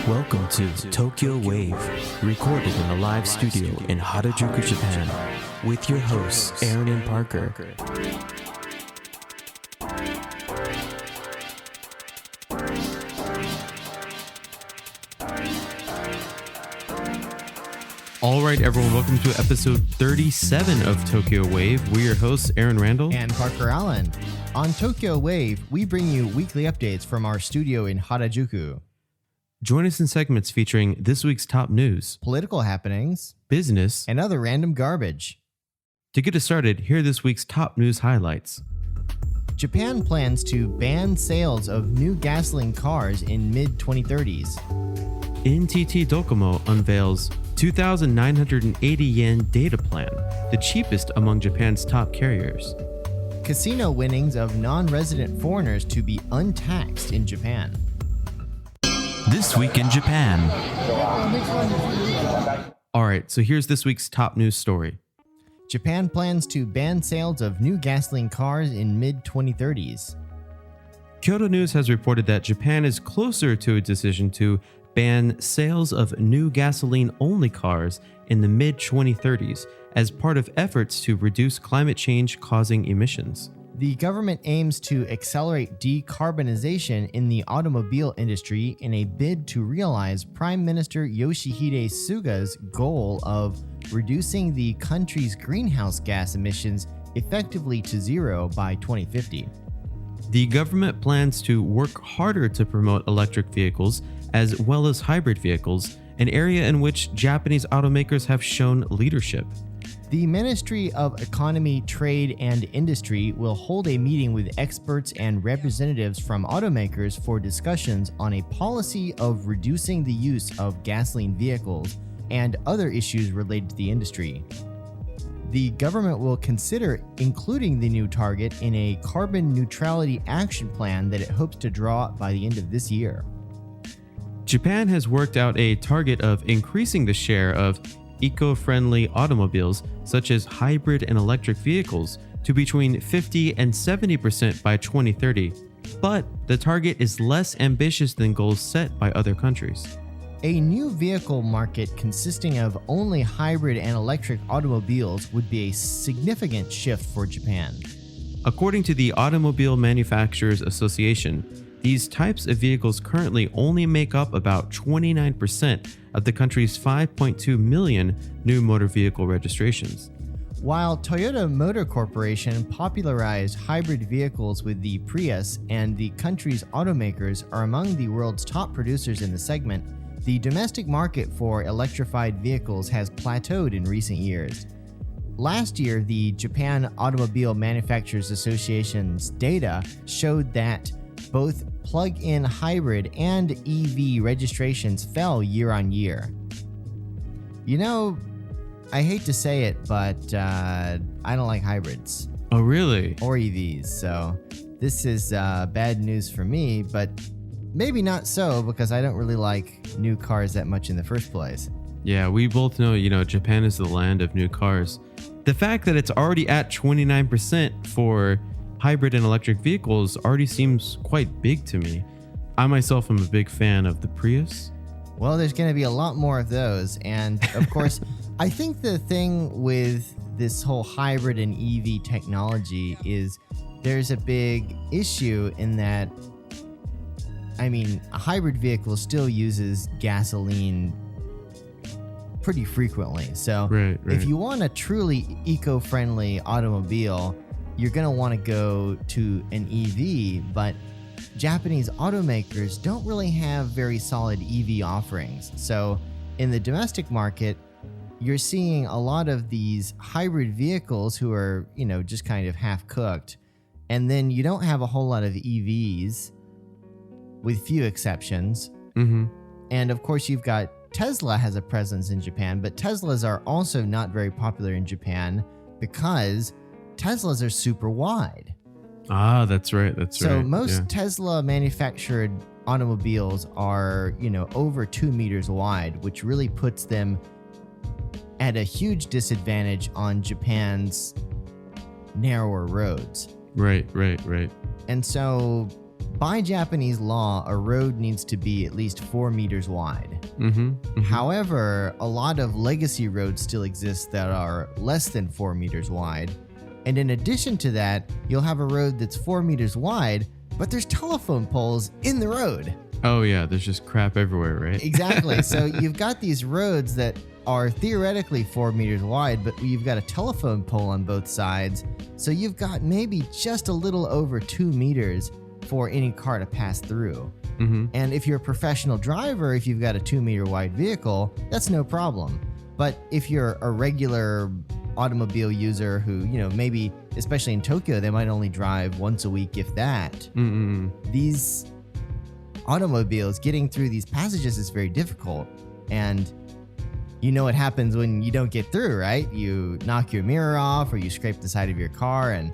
Welcome to Tokyo Wave, recorded in a live studio in Harajuku, Japan, with your hosts Aaron and Parker. All right, everyone, welcome to episode 37 of Tokyo Wave. We're your hosts, Aaron Randall and Parker Allen. On Tokyo Wave, we bring you weekly updates from our studio in Harajuku. Join us in segments featuring this week's top news, political happenings, business, and other random garbage. To get us started, here are this week's top news highlights. Japan plans to ban sales of new gasoline cars in mid-2030s. NTT Docomo unveils 2,980 yen data plan, the cheapest among Japan's top carriers. Casino winnings of non-resident foreigners to be untaxed in Japan. This week in Japan. All right, so here's this week's top news story. Japan plans to ban sales of new gasoline cars in mid-2030s. Kyoto News has reported that Japan is closer to a decision to ban sales of new gasoline-only cars in the mid-2030s as part of efforts to reduce climate change-causing emissions. The government aims to accelerate decarbonization in the automobile industry in a bid to realize Prime Minister Yoshihide Suga's goal of reducing the country's greenhouse gas emissions effectively to zero by 2050. The government plans to work harder to promote electric vehicles as well as hybrid vehicles, an area in which Japanese automakers have shown leadership. The Ministry of Economy, Trade, and Industry will hold a meeting with experts and representatives from automakers for discussions on a policy of reducing the use of gasoline vehicles and other issues related to the industry. The government will consider including the new target in a carbon neutrality action plan that it hopes to draw up by the end of this year. Japan has worked out a target of increasing the share of eco-friendly automobiles, such as hybrid and electric vehicles, to between 50 and 70% by 2030, but the target is less ambitious than goals set by other countries. A new vehicle market consisting of only hybrid and electric automobiles would be a significant shift for Japan. According to the Automobile Manufacturers Association, these types of vehicles currently only make up about 29% of the country's 5.2 million new motor vehicle registrations. While Toyota Motor Corporation popularized hybrid vehicles with the Prius and the country's automakers are among the world's top producers in the segment, the domestic market for electrified vehicles has plateaued in recent years. Last year, the Japan Automobile Manufacturers Association's data showed that both plug-in hybrid and EV registrations fell year on year. You know, I hate to say it, but I don't like hybrids. Oh, really? Or EVs, so this is bad news for me, but maybe not so because I don't really like new cars that much in the first place. Yeah, we both know, Japan is the land of new cars. The fact that it's already at 29% for hybrid and electric vehicles already seems quite big to me. I myself am a big fan of the Prius. Well, there's going to be a lot more of those. And of course, I think the thing with this whole hybrid and EV technology is there's a big issue in that, a hybrid vehicle still uses gasoline pretty frequently. So right. If you want a truly eco-friendly automobile, you're going to want to go to an EV, but Japanese automakers don't really have very solid EV offerings. So in the domestic market, you're seeing a lot of these hybrid vehicles who are, just kind of half cooked. And then you don't have a whole lot of EVs, with few exceptions. Mm-hmm. And of course, you've got Tesla has a presence in Japan, but Teslas are also not very popular in Japan because Teslas are super wide. Ah, that's right. So most Tesla manufactured automobiles are, over 2 meters wide, which really puts them at a huge disadvantage on Japan's narrower roads. Right. And so by Japanese law, a road needs to be at least 4 meters wide. However, a lot of legacy roads still exist that are less than 4 meters wide. And in addition to that, you'll have a road that's 4 meters wide, but there's telephone poles in the road. Oh yeah, there's just crap everywhere, right? Exactly. So you've got these roads that are theoretically 4 meters wide, but you've got a telephone pole on both sides. So you've got maybe just a little over 2 meters for any car to pass through. And if you're a professional driver, if you've got a 2 meter wide vehicle, that's no problem. But if you're a regular automobile user who, maybe, especially in Tokyo, they might only drive once a week, if that, these automobiles getting through these passages is very difficult. And you know what happens when you don't get through, right? You knock your mirror off or you scrape the side of your car, and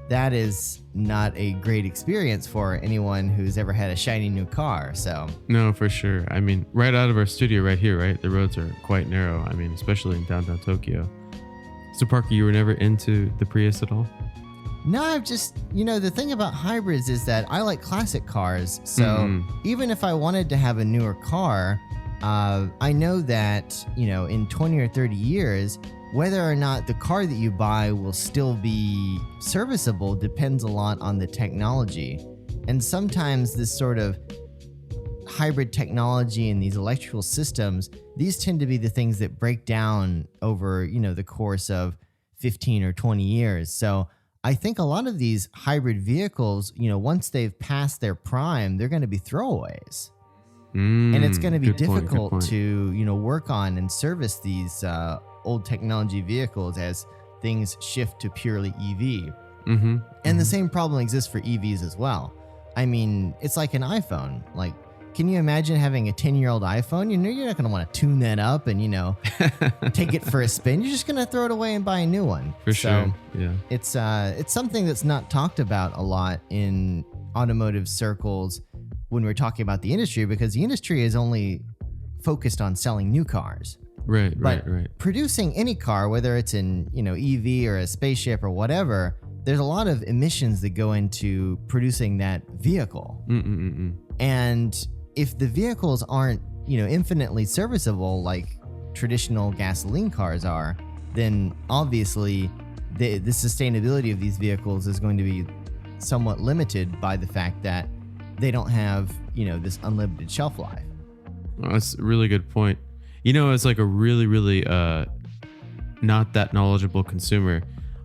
that is not a great experience for anyone who's ever had a shiny new car. So no, for sure. I mean, right out of our studio right here, right? The roads are quite narrow. I mean, especially in downtown Tokyo. So Parker, you were never into the Prius at all? No, I've just, the thing about hybrids is that I like classic cars. So even if I wanted to have a newer car, I know that, in 20 or 30 years, whether or not the car that you buy will still be serviceable depends a lot on the technology. And sometimes this sort of hybrid technology and these electrical systems, these tend to be the things that break down over, the course of 15 or 20 years. So I think a lot of these hybrid vehicles, once they've passed their prime, they're going to be throwaways. And it's going to be difficult to, work on and service these old technology vehicles as things shift to purely EV. And the same problem exists for EVs as well. I mean, it's like an iPhone. Like, can you imagine having a 10-year-old iPhone? You're not going to want to tune that up and, take it for a spin. You're just going to throw it away and buy a new one. For sure. Yeah. It's something that's not talked about a lot in automotive circles when we're talking about the industry, because the industry is only focused on selling new cars. Right. Producing any car, whether it's an EV or a spaceship or whatever, there's a lot of emissions that go into producing that vehicle. And if the vehicles aren't infinitely serviceable like traditional gasoline cars are, then obviously the sustainability of these vehicles is going to be somewhat limited by the fact that they don't have this unlimited shelf life. Oh, that's a really good point. As like a really, really not that knowledgeable consumer,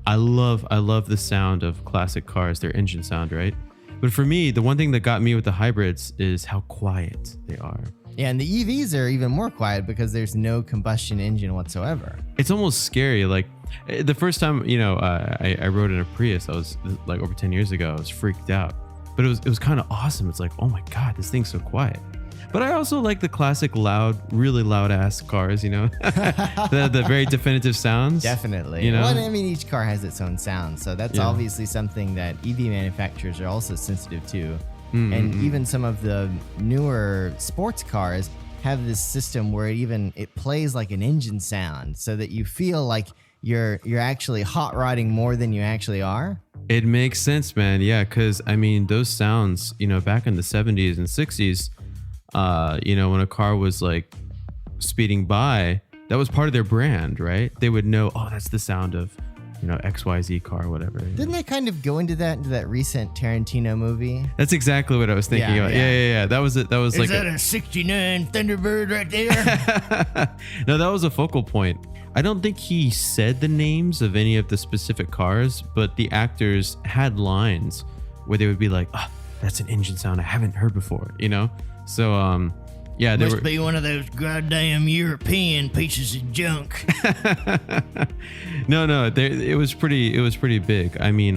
I love the sound of classic cars, their engine sound, right? But for me, the one thing that got me with the hybrids is how quiet they are. Yeah, and the EVs are even more quiet because there's no combustion engine whatsoever. It's almost scary. Like the first time, I rode in a Prius, I was like over 10 years ago, I was freaked out. But it was kind of awesome. It's like, oh my God, this thing's so quiet. But I also like the classic loud, really loud ass cars, the very definitive sounds. Definitely. Well, I mean, each car has its own sound. So that's obviously something that EV manufacturers are also sensitive to. And even some of the newer sports cars have this system where it plays like an engine sound so that you feel like you're actually hot rodding more than you actually are. It makes sense, man. Yeah, because I mean, those sounds, back in the 70s and 60s, when a car was like speeding by, that was part of their brand, right? They would know, oh, that's the sound of, XYZ car, whatever. Didn't they kind of go into that recent Tarantino movie? That's exactly what I was thinking about. Yeah. That was it. That was Is that a 69 Thunderbird right there? No, that was a focal point. I don't think he said the names of any of the specific cars, but the actors had lines where they would be like, oh, that's an engine sound I haven't heard before, So, yeah, must be one of those goddamn European pieces of junk. No, it was pretty big. I mean,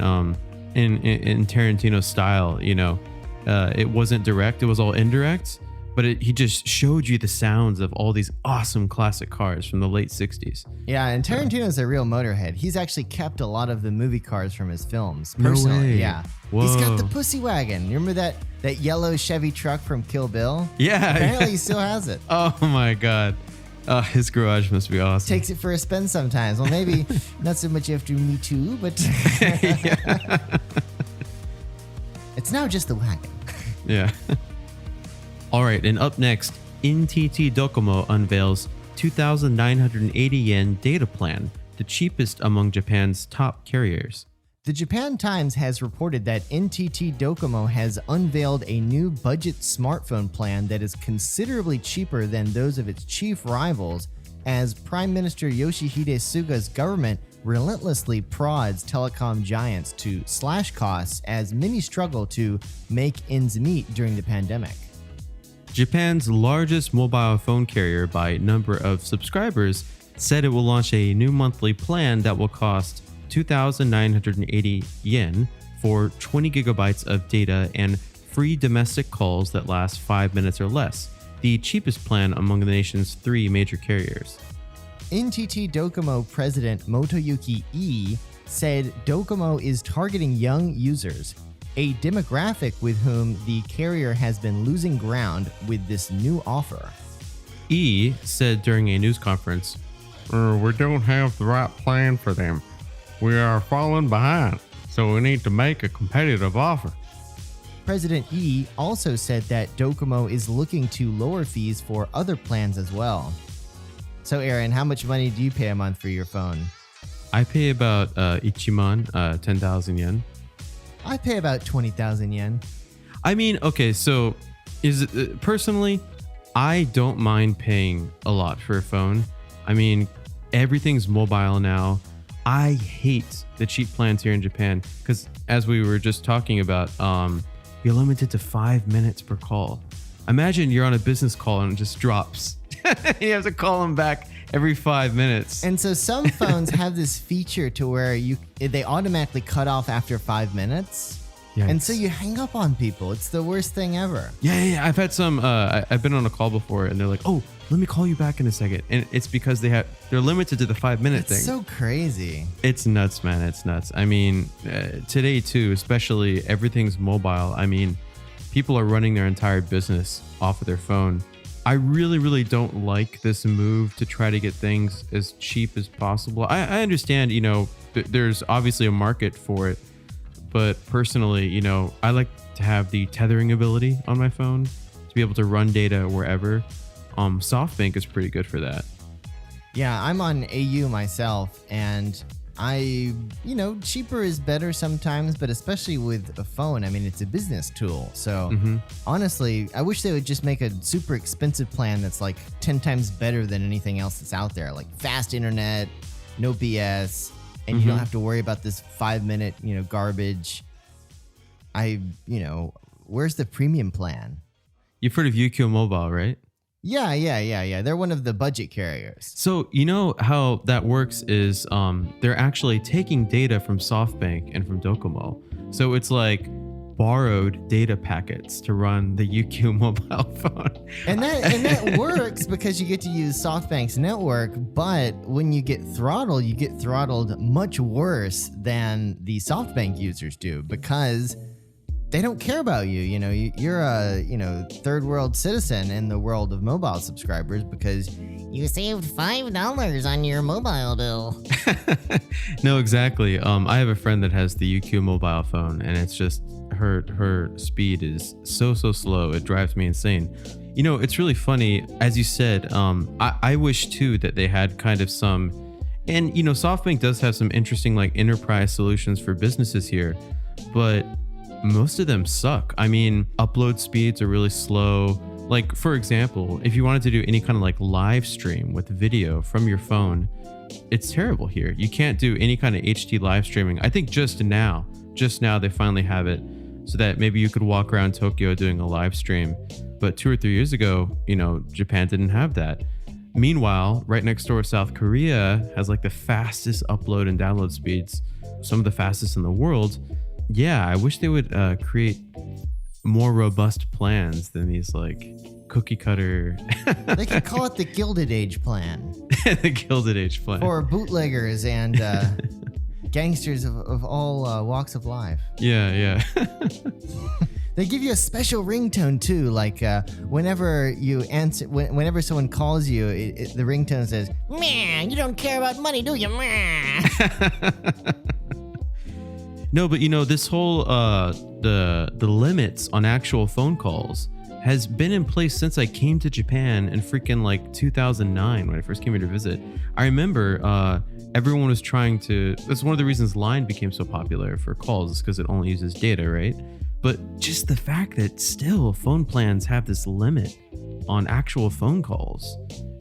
in Tarantino style, it wasn't direct; it was all indirect. But he just showed you the sounds of all these awesome classic cars from the late 60s. Yeah, and Tarantino's a real motorhead. He's actually kept a lot of the movie cars from his films personally. No way. Yeah. Whoa. He's got the pussy wagon. You remember that yellow Chevy truck from Kill Bill? Yeah. Apparently he still has it. Oh my God. His garage must be awesome. Takes it for a spin sometimes. Well, maybe not so much after Me Too, but it's now just the wagon. Yeah. All right, and up next, NTT Docomo unveils 2,980 yen data plan, the cheapest among Japan's top carriers. The Japan Times has reported that NTT Docomo has unveiled a new budget smartphone plan that is considerably cheaper than those of its chief rivals, as Prime Minister Yoshihide Suga's government relentlessly prods telecom giants to slash costs as many struggle to make ends meet during the pandemic. Japan's largest mobile phone carrier by number of subscribers said it will launch a new monthly plan that will cost 2,980 yen for 20 gigabytes of data and free domestic calls that last 5 minutes or less, the cheapest plan among the nation's 3 major carriers. NTT Docomo President Motoyuki E said Docomo is targeting young users, a demographic with whom the carrier has been losing ground with this new offer. E said during a news conference, We don't have the right plan for them. We are falling behind, so we need to make a competitive offer. President E also said that Docomo is looking to lower fees for other plans as well. So Aaron, how much money do you pay a month for your phone? I pay about ichiman, 10,000 yen. I pay about 20,000 yen. I mean, okay, so is it, personally, I don't mind paying a lot for a phone. I mean, everything's mobile now. I hate the cheap plans here in Japan because, as we were just talking about, you're limited to 5 minutes per call. Imagine you're on a business call and it just drops. You have to call them back every 5 minutes. And so some phones have this feature to where they automatically cut off after 5 minutes. Yikes. And so you hang up on people. It's the worst thing ever. Yeah. I've had some. I've been on a call before, and they're like, "Oh, let me call you back in a second." And it's because they're limited to the 5 minute thing. It's so crazy. It's nuts, man. It's nuts. I mean, today too, especially everything's mobile. I mean, people are running their entire business off of their phone. I really don't like this move to try to get things as cheap as possible. I understand, there's obviously a market for it, but personally, I like to have the tethering ability on my phone to be able to run data wherever. SoftBank is pretty good for that. Yeah, I'm on AU myself, and cheaper is better sometimes, but especially with a phone, I mean, it's a business tool. So honestly, I wish they would just make a super expensive plan that's like 10 times better than anything else that's out there, like fast internet, no BS, and you don't have to worry about this 5 minute, garbage. Where's the premium plan? You've heard of UQ Mobile, right? Yeah. They're one of the budget carriers. So you know how that works is they're actually taking data from SoftBank and from Docomo. So it's like borrowed data packets to run the UQ mobile phone. And that works because you get to use SoftBank's network, but when you get throttled much worse than the SoftBank users do because they don't care about you. You're a third world citizen in the world of mobile subscribers because you saved $5 on your mobile bill. No, exactly. I have a friend that has the UQ mobile phone, and it's just her speed is so slow. It drives me insane. It's really funny, as you said. I wish too that they had kind of some, and SoftBank does have some interesting like enterprise solutions for businesses here, but most of them suck. I mean, upload speeds are really slow. Like, for example, if you wanted to do any kind of like live stream with video from your phone, it's terrible here. You can't do any kind of HD live streaming. I think just now they finally have it so that maybe you could walk around Tokyo doing a live stream. But 2 or 3 years ago, Japan didn't have that. Meanwhile, right next door, South Korea has like the fastest upload and download speeds, some of the fastest in the world. Yeah, I wish they would create more robust plans than these like cookie cutter. They could call it the Gilded Age plan. The Gilded Age plan. For bootleggers and gangsters of all walks of life. Yeah. They give you a special ringtone too, like whenever you answer, whenever someone calls you, the ringtone says, "Man, you don't care about money, do you?" Man. No, but this whole the limits on actual phone calls has been in place since I came to Japan in freaking like 2009 when I first came here to visit. I remember everyone was trying to. That's one of the reasons Line became so popular for calls, is because it only uses data, right? But just the fact that still phone plans have this limit on actual phone calls,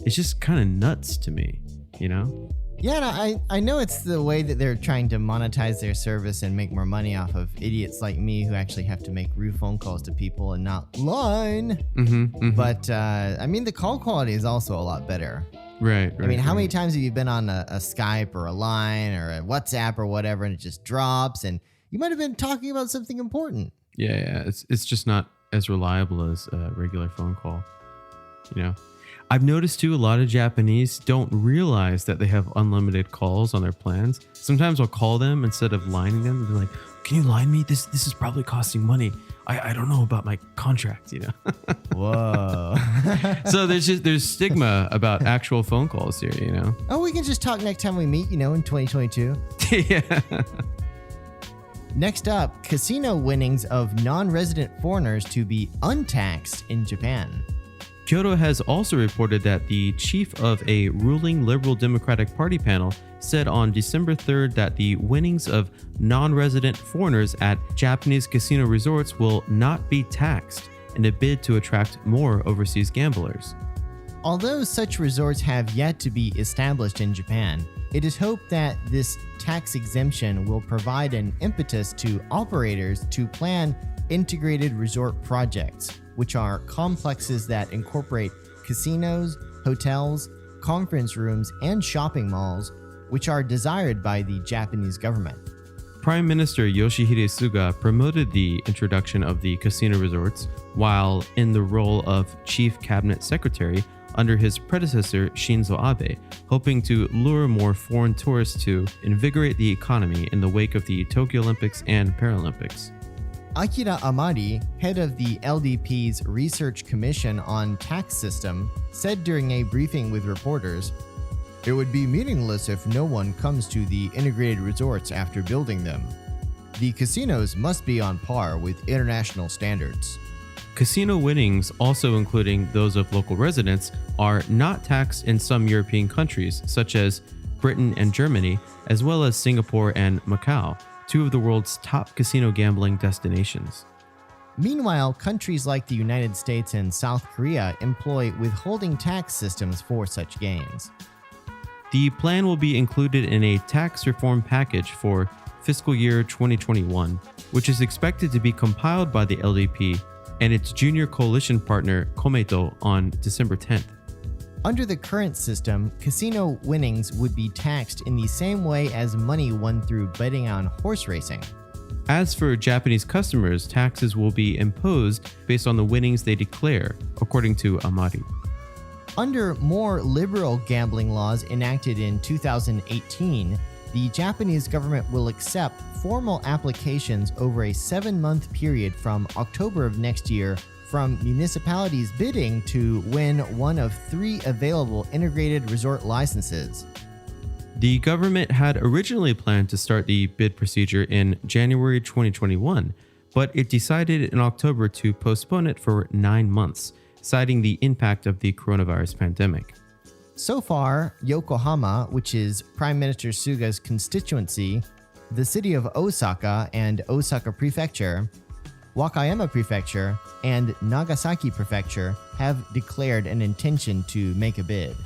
it's just kind of nuts to me, you know? Yeah, no, I know it's the way that they're trying to monetize their service and make more money off of idiots like me who actually have to make real phone calls to people and not Line. But I mean, the call quality is also a lot better. Right. I mean, how many times have you been on a Skype or a Line or a WhatsApp or whatever, and it just drops, and you might have been talking about something important? Yeah. It's just not as reliable as a regular phone call, you know? I've noticed too, a lot of Japanese don't realize that they have unlimited calls on their plans. Sometimes I'll call them instead of lining them. They're like, "Can you line me? This is probably costing money. I don't know about my contract, you know." Whoa. So there's stigma about actual phone calls here, you know. Oh, we can just talk next time we meet, in 2022. Yeah. Next up, casino winnings of non-resident foreigners to be untaxed in Japan. Kyoto has also reported that the chief of a ruling Liberal Democratic Party panel said on December 3rd that the winnings of non-resident foreigners at Japanese casino resorts will not be taxed in a bid to attract more overseas gamblers. Although such resorts have yet to be established in Japan, it is hoped that this tax exemption will provide an impetus to operators to plan integrated resort projects, which are complexes that incorporate casinos, hotels, conference rooms, and shopping malls, which are desired by the Japanese government. Prime Minister Yoshihide Suga promoted the introduction of the casino resorts while in the role of Chief Cabinet Secretary under his predecessor Shinzo Abe, hoping to lure more foreign tourists to invigorate the economy in the wake of the Tokyo Olympics and Paralympics. Akira Amari, head of the LDP's Research Commission on Tax System, said during a briefing with reporters, "It would be meaningless if no one comes to the integrated resorts after building them. The casinos must be on par with international standards." Casino winnings, also including those of local residents, are not taxed in some European countries, such as Britain and Germany, as well as Singapore and Macau, two of the world's top casino gambling destinations. Meanwhile, countries like the United States and South Korea employ withholding tax systems for such gains. The plan will be included in a tax reform package for fiscal year 2021, which is expected to be compiled by the LDP and its junior coalition partner Komeito on December 10th. Under the current system, casino winnings would be taxed in the same way as money won through betting on horse racing. As for Japanese customers, taxes will be imposed based on the winnings they declare, according to Amari. Under more liberal gambling laws enacted in 2018, the Japanese government will accept formal applications over a 7-month period from October of next year from municipalities bidding to win one of 3 available integrated resort licenses. The government had originally planned to start the bid procedure in January 2021, but it decided in October to postpone it for 9 months, citing the impact of the coronavirus pandemic. So far, Yokohama, which is Prime Minister Suga's constituency, the city of Osaka and Osaka Prefecture, Wakayama Prefecture, and Nagasaki Prefecture have declared an intention to make a bid.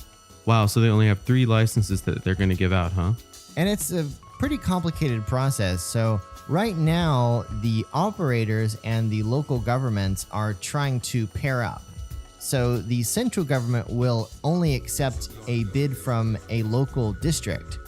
Wow, so they only have 3 licenses that they're going to give out, huh? And it's a pretty complicated process. So right now, the operators and the local governments are trying to pair up. So the central government will only accept a bid from a local district.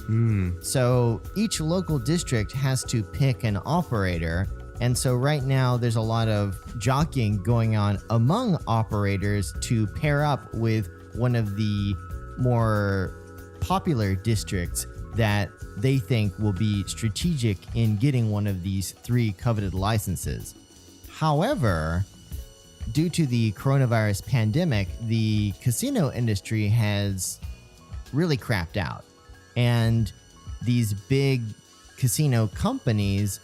So each local district has to pick an operator. And so right now there's a lot of jockeying going on among operators to pair up with one of the more popular districts that they think will be strategic in getting one of these 3 coveted licenses. However, due to the coronavirus pandemic, the casino industry has really crapped out. And these big casino companies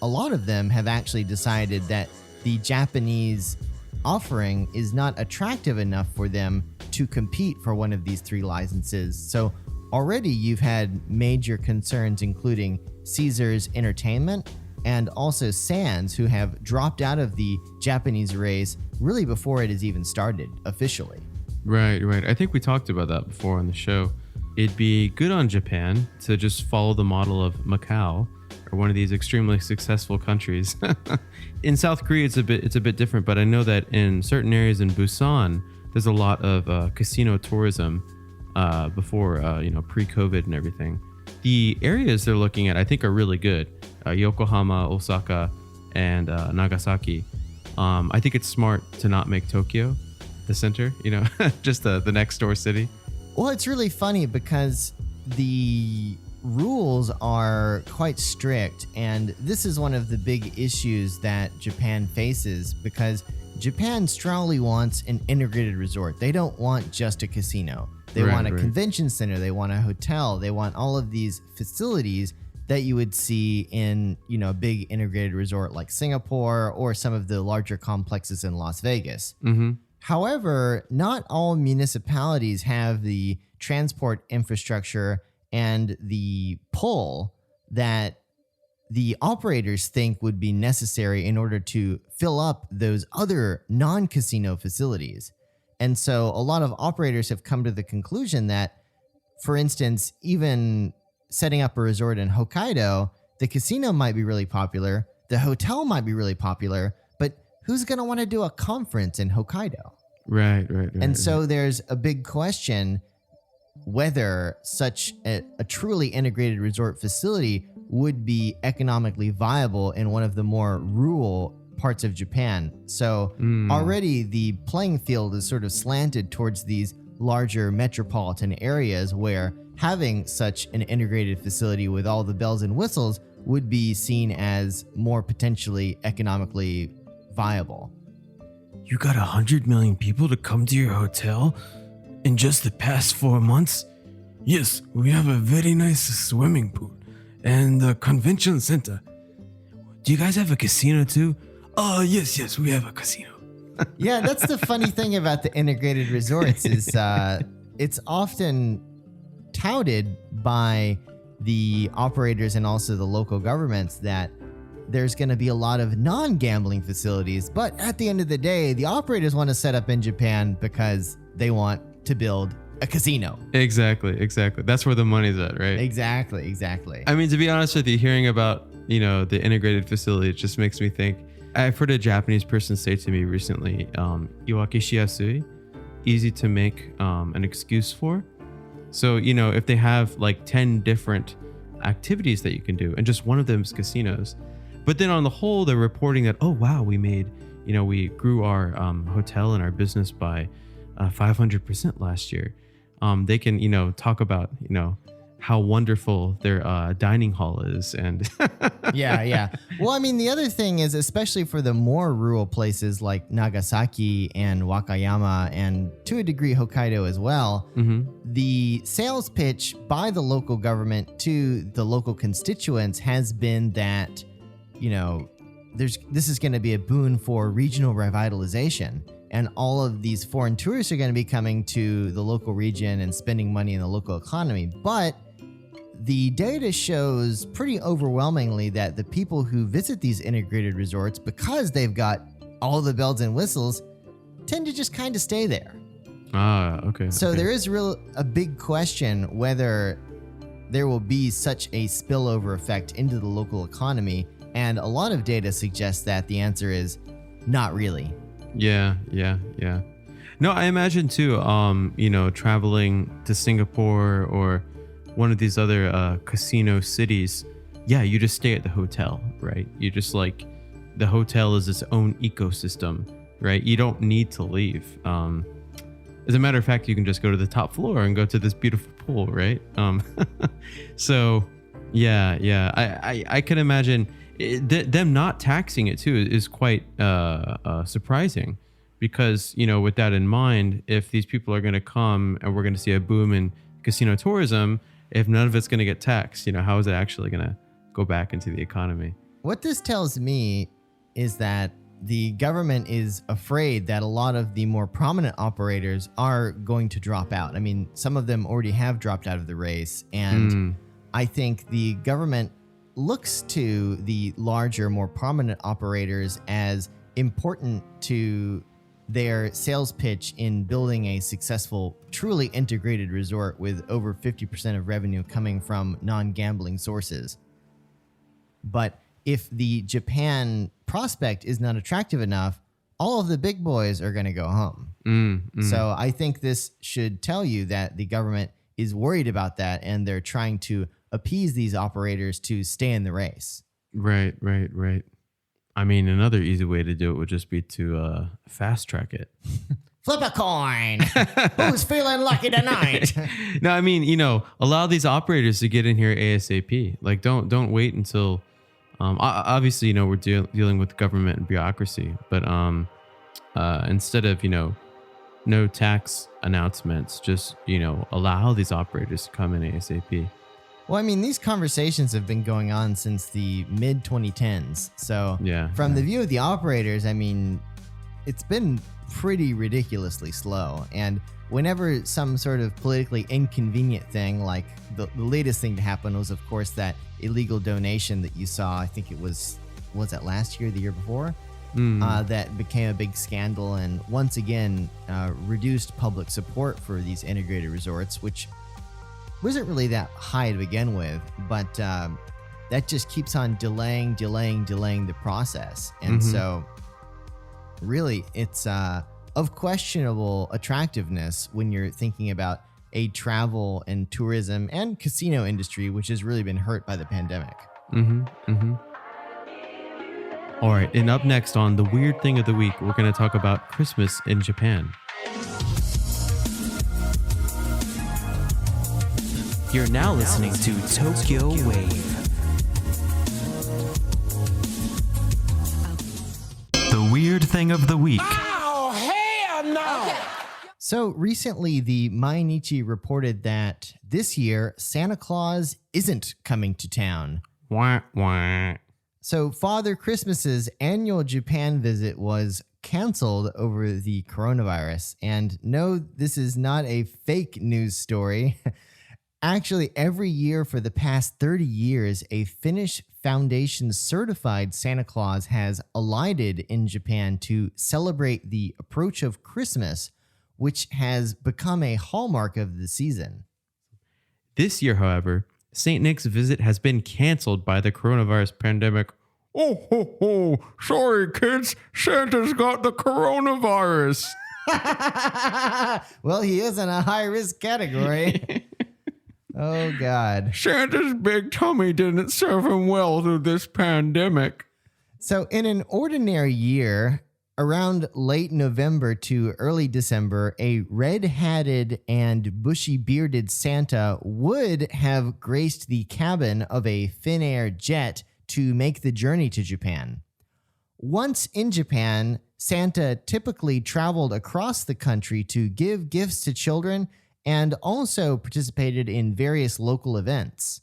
a lot of them have actually decided that the Japanese offering is not attractive enough for them to compete for one of these 3 licenses. So already you've had major concerns, including Caesars Entertainment and also Sands, who have dropped out of the Japanese race really before it has even started officially. Right. I think we talked about that before on the show. It'd be good on Japan to just follow the model of Macau, or one of these extremely successful countries. In South Korea, it's a bit different, but I know that in certain areas in Busan, there's a lot of casino tourism before pre-COVID and everything. The areas they're looking at, I think, are really good. Yokohama, Osaka, and Nagasaki. I think it's smart to not make Tokyo the center, just the next door city. Well, it's really funny because the rules are quite strict, and this is one of the big issues that Japan faces, because Japan strongly wants an integrated resort. They don't want just a casino. They want a convention center, they want a hotel, they want all of these facilities that you would see in, a big integrated resort like Singapore or some of the larger complexes in Las Vegas. Mm-hmm. However, not all municipalities have the transport infrastructure and the pull that the operators think would be necessary in order to fill up those other non-casino facilities. And so a lot of operators have come to the conclusion that, for instance, even setting up a resort in Hokkaido, the casino might be really popular, the hotel might be really popular, but who's going to want to do a conference in Hokkaido? Right. And so there's a big question whether such a truly integrated resort facility would be economically viable in one of the more rural parts of Japan. So already the playing field is sort of slanted towards these larger metropolitan areas where having such an integrated facility with all the bells and whistles would be seen as more potentially economically viable. You got 100 million people to come to your hotel in just the past 4 months? Yes, we have a very nice swimming pool and a convention center. Do you guys have a casino too? Yes, we have a casino. Yeah, that's the funny thing about the integrated resorts is it's often touted by the operators and also the local governments that there's going to be a lot of non-gambling facilities. But at the end of the day, the operators want to set up in Japan because they want to build a casino. Exactly. That's where the money's at, right? Exactly. I mean, to be honest with you, hearing about, the integrated facility, it just makes me think. I've heard a Japanese person say to me recently, iwaki shiyasui, easy to make an excuse for. So, if they have like 10 different activities that you can do, and just one of them is casinos, but then on the whole, they're reporting that, oh, wow, we grew our hotel and our business by 500% last year. They can, talk about, how wonderful their dining hall is. And yeah. Well, I mean, the other thing is, especially for the more rural places like Nagasaki and Wakayama, and to a degree Hokkaido as well, the sales pitch by the local government to the local constituents has been that, this is going to be a boon for regional revitalization. And all of these foreign tourists are going to be coming to the local region and spending money in the local economy. But the data shows pretty overwhelmingly that the people who visit these integrated resorts, because they've got all the bells and whistles, tend to just kind of stay there. Okay. So there is a big question whether there will be such a spillover effect into the local economy. And a lot of data suggests that the answer is not really. Yeah. No, I imagine too, traveling to Singapore or one of these other casino cities, you just stay at the hotel, right? You just the hotel is its own ecosystem, right? You don't need to leave. As a matter of fact, you can just go to the top floor and go to this beautiful pool, right? So I can imagine them not taxing it too is quite surprising, because with that in mind, if these people are going to come and we're going to see a boom in casino tourism, if none of it's going to get taxed, how is it actually going to go back into the economy? What this tells me is that the government is afraid that a lot of the more prominent operators are going to drop out. I mean, some of them already have dropped out of the race. And I think the government looks to the larger, more prominent operators as important to their sales pitch in building a successful, truly integrated resort with over 50% of revenue coming from non-gambling sources. But if the Japan prospect is not attractive enough, all of the big boys are going to go home. So I think this should tell you that the government is worried about that, and they're trying to appease these operators to stay in the race. Right. I mean, another easy way to do it would just be to fast track it. Flip a coin. Who's feeling lucky tonight? No, I mean, allow these operators to get in here ASAP. Like, don't wait until. Obviously, we're dealing with government and bureaucracy, but instead of no tax announcements, just allow these operators to come in ASAP. Well, I mean, these conversations have been going on since the mid 2010s. So from the view of the operators, I mean, it's been pretty ridiculously slow. And whenever some sort of politically inconvenient thing, like the latest thing to happen was, of course, that illegal donation that you saw, I think it was that last year, the year before, that became a big scandal and once again reduced public support for these integrated resorts, which wasn't really that high to begin with, but that just keeps on delaying the process. And so really it's of questionable attractiveness when you're thinking about a travel and tourism and casino industry, which has really been hurt by the pandemic. All right, and up next on The Weird Thing of the Week, we're going to talk about Christmas in Japan. You're now listening to Tokyo Wave. The Weird Thing of the Week. Oh, hell no! Okay. So recently, the Mainichi reported that this year, Santa Claus isn't coming to town. Wah, wah. So Father Christmas's annual Japan visit was canceled over the coronavirus. And no, this is not a fake news story. Actually, every year for the past 30 years, a Finnish Foundation certified Santa Claus has alighted in Japan to celebrate the approach of Christmas, which has become a hallmark of the season. This year, however, St. Nick's visit has been canceled by the coronavirus pandemic. Oh, ho, ho. Sorry, kids. Santa's got the coronavirus. Well, he is in a high-risk category. Oh, God. Santa's big tummy didn't serve him well through this pandemic. So in an ordinary year, around late November to early December, a red-hatted and bushy-bearded Santa would have graced the cabin of a Finnair jet to make the journey to Japan. Once in Japan, Santa typically traveled across the country to give gifts to children and also participated in various local events.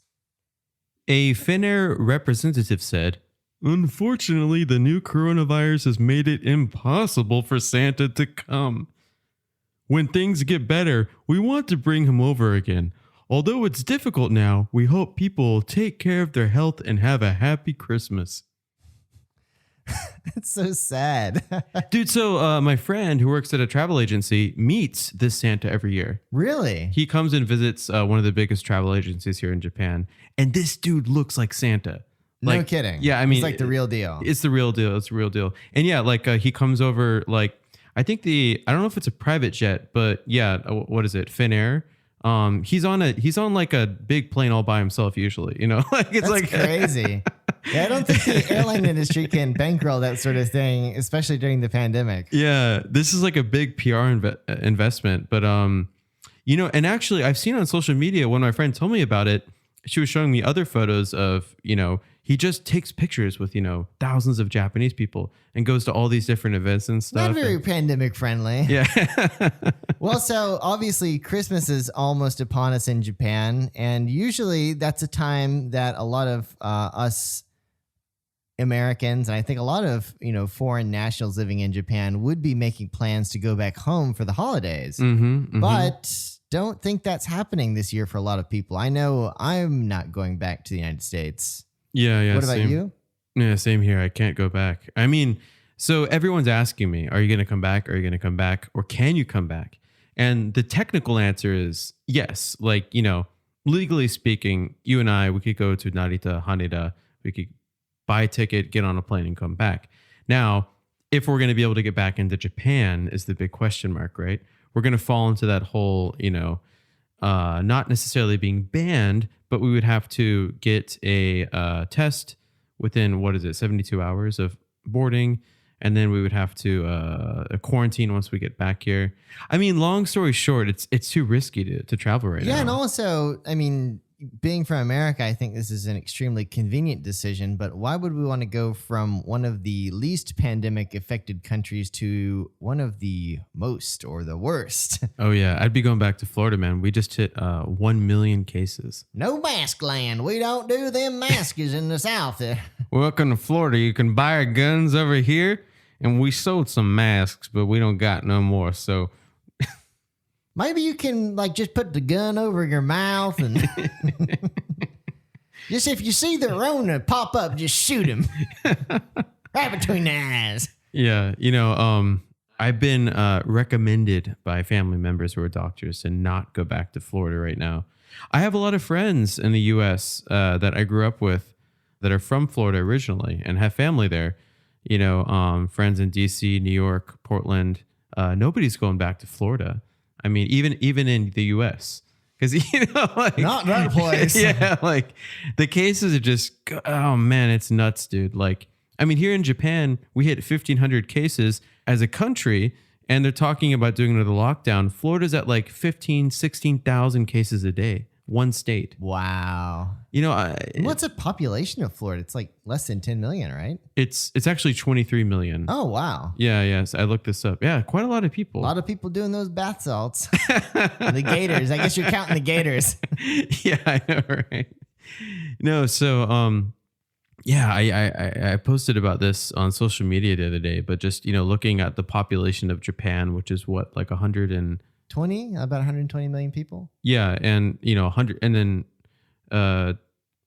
A Finnair representative said, "Unfortunately, the new coronavirus has made it impossible for Santa to come. When things get better, we want to bring him over again. Although it's difficult now, we hope people will take care of their health and have a happy Christmas." It's so sad. Dude, so my friend who works at a travel agency meets this Santa every year. Really? He comes and visits one of the biggest travel agencies here in Japan. And this dude looks like Santa. No kidding. Yeah, I mean, it's like the real deal. It's the real deal. It's the real deal. And yeah, like he comes over, like, I think I don't know if it's a private jet, but yeah, what is it? Finnair. He's on like a big plane all by himself usually, like it's That's like crazy. Yeah, I don't think the airline industry can bankroll that sort of thing, especially during the pandemic. Yeah, this is like a big PR investment, but and actually I've seen on social media when my friend told me about it, she was showing me other photos of, he just takes pictures with, thousands of Japanese people and goes to all these different events and stuff. Not very pandemic friendly. Yeah. Well, so obviously Christmas is almost upon us in Japan. And usually that's a time that a lot of us Americans, and I think a lot of, foreign nationals living in Japan would be making plans to go back home for the holidays. But don't think that's happening this year for a lot of people. I know I'm not going back to the United States. Yeah. What about you? Yeah, same here. I can't go back. I mean, so everyone's asking me, are you going to come back? Are you going to come back? Or can you come back? And the technical answer is yes. Like, legally speaking, you and I, we could go to Narita, Haneda. We could buy a ticket, get on a plane and come back. Now, if we're going to be able to get back into Japan is the big question mark, right? We're going to fall into that whole, not necessarily being banned, but we would have to get a test within, 72 hours of boarding. And then we would have to quarantine once we get back here. I mean, long story short, it's too risky to travel right now. Yeah, and also, I mean, being from America, I think this is an extremely convenient decision, but why would we want to go from one of the least pandemic affected countries to one of the most or the worst? Oh, yeah. I'd be going back to Florida, man. We just hit 1 million cases. No mask land. We don't do them masks in the South. Welcome to Florida. You can buy our guns over here, and we sold some masks, but we don't got no more. So maybe you can just put the gun over your mouth and just if you see the Rona pop up, just shoot him right between the eyes. Yeah. I've been recommended by family members who are doctors to not go back to Florida right now. I have a lot of friends in the U.S. That I grew up with that are from Florida originally and have family there. Friends in D.C., New York, Portland. Nobody's going back to Florida. I mean, even in the U.S. because not that place. Yeah, the cases are just, oh man, it's nuts, dude. Here in Japan, we hit 1,500 cases as a country, and they're talking about doing another lockdown. Florida's at 16,000 cases a day. One state. Wow. What's the population of Florida? It's less than 10 million, right? It's actually 23 million. Oh, wow. Yeah, yes. I looked this up. Yeah, quite a lot of people. A lot of people doing those bath salts. The gators. I guess you're counting the gators. Yeah, I know, right? No, so I posted about this on social media the other day, but just, looking at the population of Japan, which is what, about 120 million people. Yeah, and 100, and then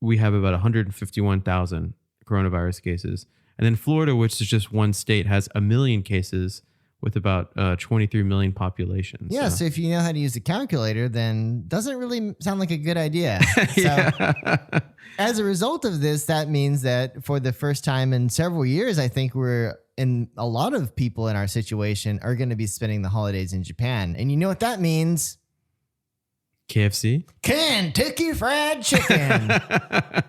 we have about 151,000 coronavirus cases, and then Florida, which is just one state, has 1 million cases with about 23 million population. Yeah, so if you know how to use the calculator, then doesn't really sound like a good idea. So as a result of this, that means that for the first time in several years, I think a lot of people in our situation are going to be spending the holidays in Japan. And you know what that means? KFC? Kentucky Fried Chicken.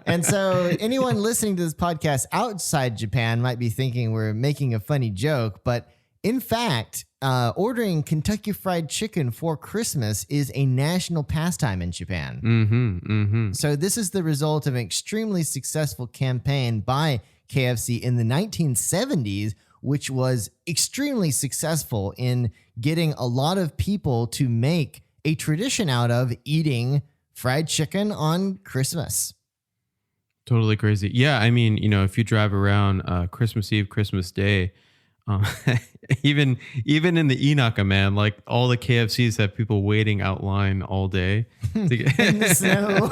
And so anyone listening to this podcast outside Japan might be thinking we're making a funny joke, but in fact, ordering Kentucky Fried Chicken for Christmas is a national pastime in Japan. So this is the result of an extremely successful campaign by KFC in the 1970s, which was extremely successful in getting a lot of people to make a tradition out of eating fried chicken on Christmas. Totally crazy. Yeah, if you drive around Christmas Eve, Christmas Day, even in the Inaka, man, all the KFCs have people waiting out line all day to get in the snow.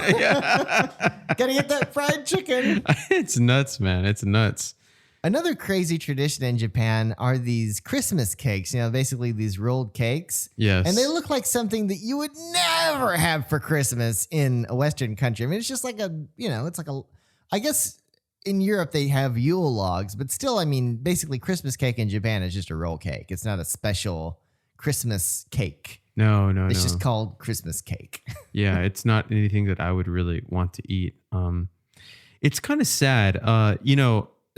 Gotta get that fried chicken. It's nuts, man. It's nuts. Another crazy tradition in Japan are these Christmas cakes, basically these rolled cakes. Yes. And they look like something that you would never have for Christmas in a Western country. It's just I guess in Europe they have Yule logs, but still, basically Christmas cake in Japan is just a roll cake. It's not a special Christmas cake. No. It's just called Christmas cake. Yeah, it's not anything that I would really want to eat. It's kind of sad.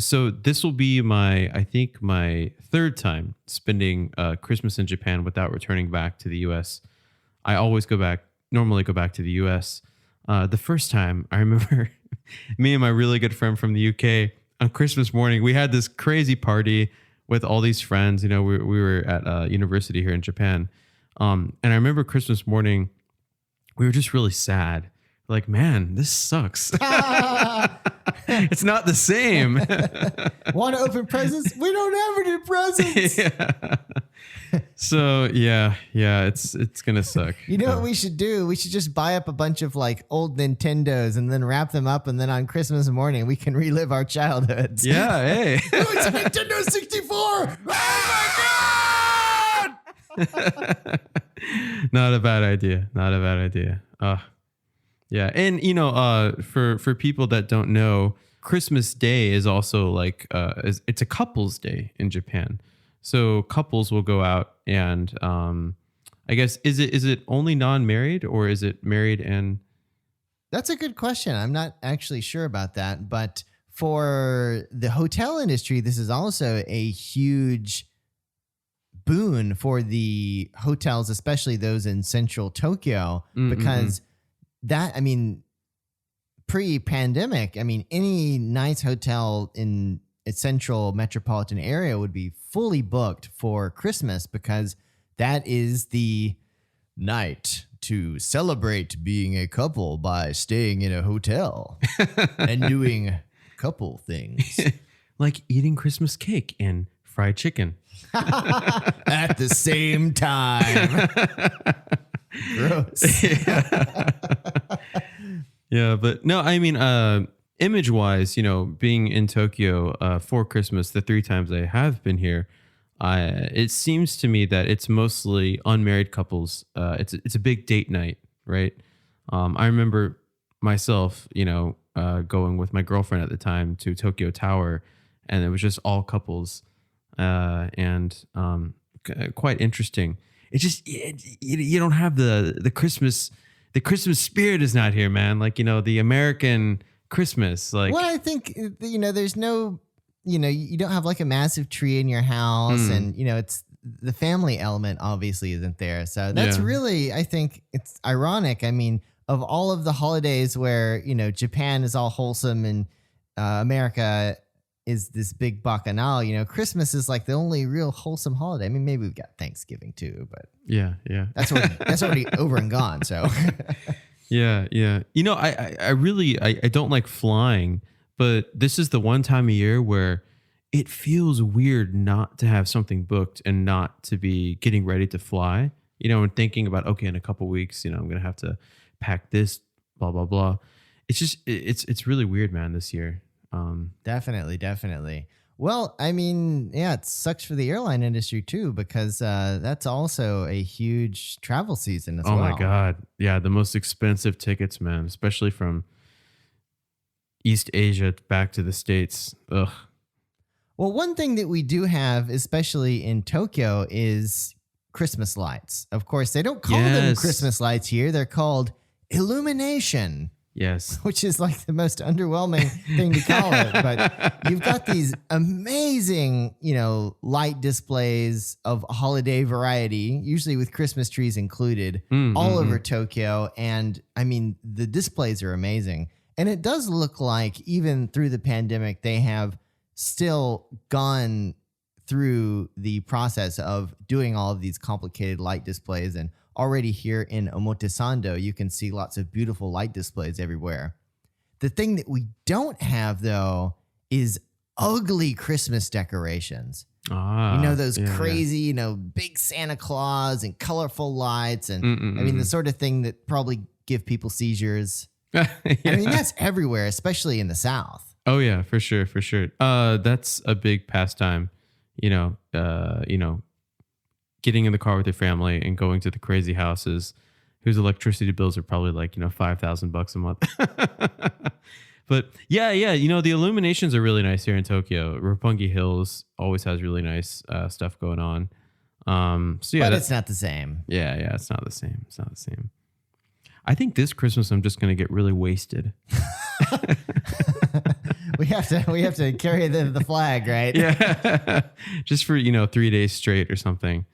So this will be my third time spending Christmas in Japan without returning back to the U.S. I normally go back to the U.S. The first time, I remember me and my really good friend from the U.K. on Christmas morning, we had this crazy party with all these friends. We were at university here in Japan. And I remember Christmas morning, we were just really sad. like, man, this sucks. It's not the same. Want to open presents? We don't have any presents. Yeah. So yeah, it's gonna suck. You know what we should do? We should just buy up a bunch of like old Nintendos and then wrap them up, and then on Christmas morning we can relive our childhoods. Yeah, hey. Oh, it's a Nintendo 64! Oh my god! Not a bad idea. Not a bad idea. Yeah, and for people that don't know, Christmas Day is also like it's a couples day in Japan. So couples will go out and I guess is it only non-married or is it married and? That's a good question. I'm not actually sure about that, but for the hotel industry, this is also a huge boon for the hotels, especially those in central Tokyo, because that, I mean, pre-pandemic, I mean, any nice hotel in a central metropolitan area would be fully booked for Christmas because that is the night to celebrate being a couple by staying in a hotel and doing couple things. Like eating Christmas cake and fried chicken. At the same time. Gross. Yeah, but no, I mean, image wise, being in Tokyo for Christmas, the 3 times I have been here, it seems to me that it's mostly unmarried couples. It's a big date night, right? I remember myself, going with my girlfriend at the time to Tokyo Tower, and it was just all couples, and quite interesting. It's just you don't have the Christmas. The Christmas spirit is not here, man. Like, the American Christmas. Like, well, I think, there's no, you don't have like a massive tree in your house and, it's the family element obviously isn't there. So that's really, I think it's ironic. I mean, of all of the holidays where, Japan is all wholesome and America is this big bacchanal, Christmas is like the only real wholesome holiday. I mean, maybe we've got Thanksgiving too, but yeah. That's already over and gone. So yeah. I really don't like flying, but this is the one time a year where it feels weird not to have something booked and not to be getting ready to fly, and thinking about, okay, in a couple weeks, I'm going to have to pack this, blah, blah, blah. It's just, it's really weird, man, this year. Definitely. Well, I mean, yeah, it sucks for the airline industry too, because that's also a huge travel season as well. Oh my God. Yeah. The most expensive tickets, man, especially from East Asia back to the States. Ugh. Well, one thing that we do have, especially in Tokyo, is Christmas lights. Of course, they don't call them Christmas lights here. They're called illumination. Yes. Which is like the most underwhelming thing to call it. But you've got these amazing, light displays of holiday variety, usually with Christmas trees included, all over Tokyo. And I mean, the displays are amazing. And it does look like even through the pandemic, they have still gone through the process of doing all of these complicated light displays. And already here in Omotesando, you can see lots of beautiful light displays everywhere. The thing that we don't have, though, is ugly Christmas decorations. Those crazy, big Santa Claus and colorful lights. And I mean, the sort of thing that probably give people seizures. I mean, that's everywhere, especially in the South. Oh, yeah, for sure. That's a big pastime, getting in the car with your family and going to the crazy houses whose electricity bills are probably like, $5,000 a month. But yeah. The illuminations are really nice here in Tokyo. Roppongi Hills always has really nice stuff going on. But it's not the same. Yeah. It's not the same. I think this Christmas, I'm just going to get really wasted. We have to carry the flag, right? Yeah. Just for, 3 days straight or something.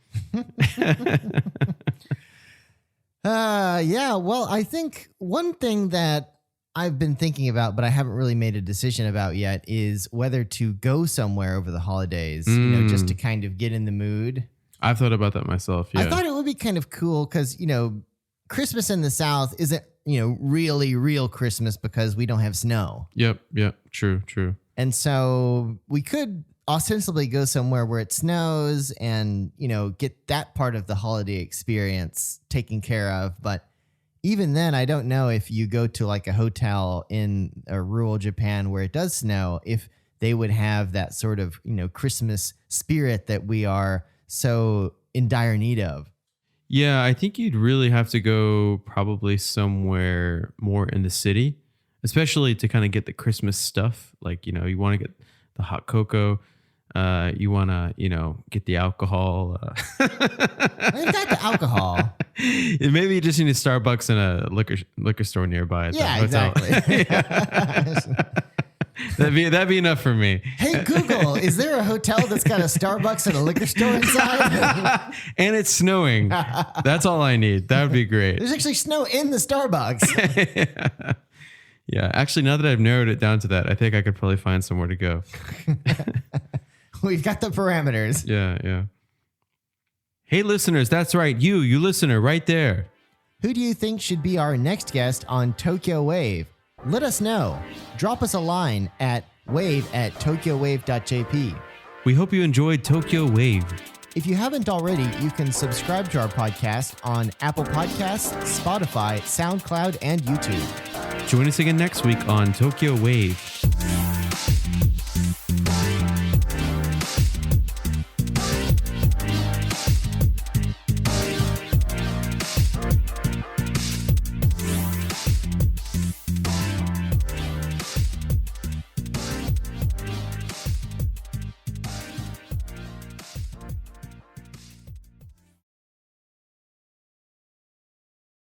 Yeah. Well, I think one thing that I've been thinking about, but I haven't really made a decision about yet, is whether to go somewhere over the holidays, just to kind of get in the mood. I've thought about that myself. Yeah. I thought it would be kind of cool because, Christmas in the South isn't, really real Christmas because we don't have snow. Yep. True. And so we could ostensibly go somewhere where it snows and, get that part of the holiday experience taken care of. But even then, I don't know if you go to like a hotel in a rural Japan where it does snow, if they would have that sort of, Christmas spirit that we are so in dire need of. Yeah, I think you'd really have to go probably somewhere more in the city, especially to kind of get the Christmas stuff. Like, you want to get the hot cocoa. You want to, get the alcohol. We've got the alcohol. Maybe you just need a Starbucks and a liquor store nearby. At Yeah, the hotel. exactly. That'd be enough for me. Hey, Google, is there a hotel that's got a Starbucks and a liquor store inside? And it's snowing. That's all I need. That would be great. There's actually snow in the Starbucks. Yeah. Actually, now that I've narrowed it down to that, I think I could probably find somewhere to go. We've got the parameters. Yeah. Hey, listeners. That's right. You listener right there. Who do you think should be our next guest on Tokyo Wave? Let us know. Drop us a line at wave@tokyowave.jp. We hope you enjoyed Tokyo Wave. If you haven't already, you can subscribe to our podcast on Apple Podcasts, Spotify, SoundCloud, and YouTube. Join us again next week on Tokyo Wave.